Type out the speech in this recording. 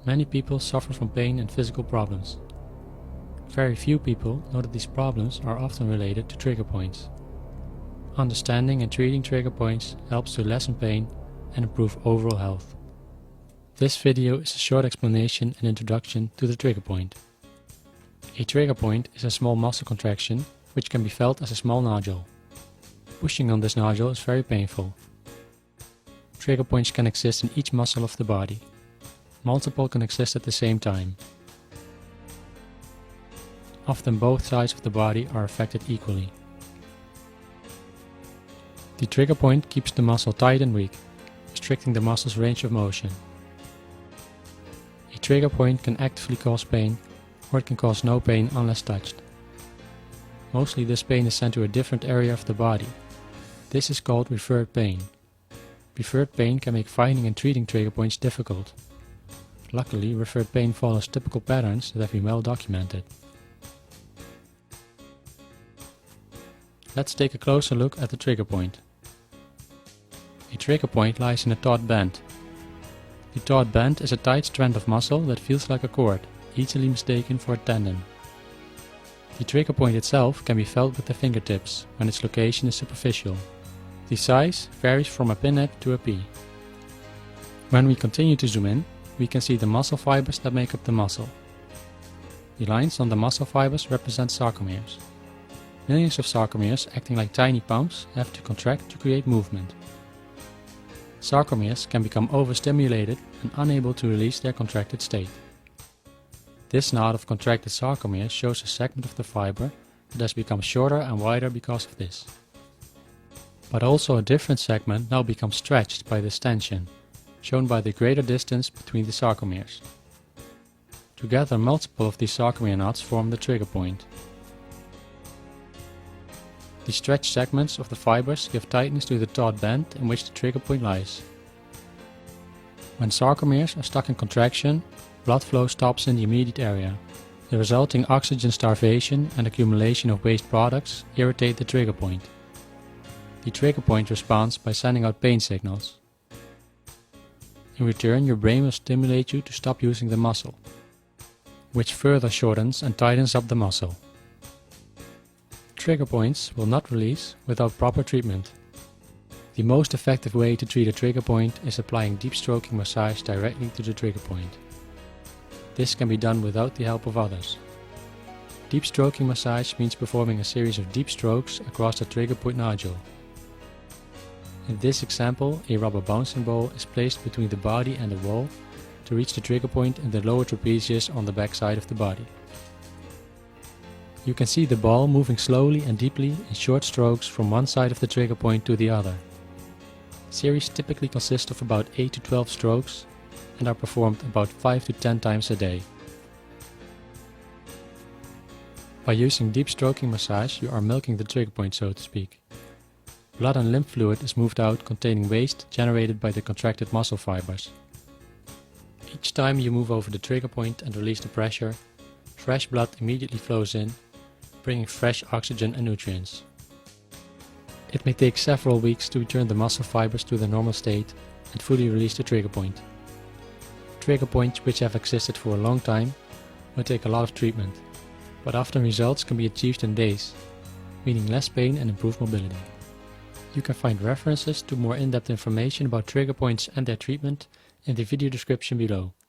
Many people suffer from pain and physical problems. Very few people know that these problems are often related to trigger points. Understanding and treating trigger points helps to lessen pain and improve overall health. This video is a short explanation and introduction to the trigger point. A trigger point is a small muscle contraction which can be felt as a small nodule. Pushing on this nodule is very painful. Trigger points can exist in each muscle of the body. Multiple can exist at the same time. Often both sides of the body are affected equally. The trigger point keeps the muscle tight and weak, restricting the muscle's range of motion. A trigger point can actively cause pain, or it can cause no pain unless touched. Mostly this pain is sent to a different area of the body. This is called referred pain. Referred pain can make finding and treating trigger points difficult. Luckily, referred pain follows typical patterns that have been well documented. Let's take a closer look at the trigger point. A trigger point lies in a taut band. The taut band is a tight strand of muscle that feels like a cord, easily mistaken for a tendon. The trigger point itself can be felt with the fingertips when its location is superficial. The size varies from a pinhead to a pea. When we continue to zoom in, we can see the muscle fibers that make up the muscle. The lines on the muscle fibers represent sarcomeros. Millions of sarcomeros, acting like tiny pumps, have to contract to create movement. Sarcomeros can become overstimulated and unable to release their contracted state. This knot of contracted sarcomeros shows a segment of the fiber that has become shorter and wider because of this. But also a different segment now becomes stretched by this tension, shown by the greater distance between the sarcomeros. Together multiple of these sarcomere knots form the trigger point. The stretched segments of the fibers give tightness to the taut band in which the trigger point lies. When sarcomeres are stuck in contraction, blood flow stops in the immediate area. The resulting oxygen starvation and accumulation of waste products irritate the trigger point. The trigger point responds by sending out pain signals. In return, your brain will stimulate you to stop using the muscle, which further shortens and tightens up the muscle. Trigger points will not release without proper treatment. The most effective way to treat a trigger point is applying deep stroking massage directly to the trigger point. This can be done without the help of others. Deep stroking massage means performing a series of deep strokes across the trigger point nodule. In this example, a rubber bouncing ball is placed between the body and the wall to reach the trigger point in the lower trapezius on the back side of the body. You can see the ball moving slowly and deeply in short strokes from one side of the trigger point to the other. Series typically consist of about 8 to 12 strokes and are performed about 5 to 10 times a day. By using deep stroking massage, you are milking the trigger point, so to speak. Blood and lymph fluid is moved out containing waste generated by the contracted muscle fibers. Each time you move over the trigger point and release the pressure, fresh blood immediately flows in, bringing fresh oxygen and nutrients. It may take several weeks to return the muscle fibers to their normal state and fully release the trigger point. Trigger points which have existed for a long time will take a lot of treatment, but often results can be achieved in days, meaning less pain and improved mobility. You can find references to more in-depth information about trigger points and their treatment in the video description below.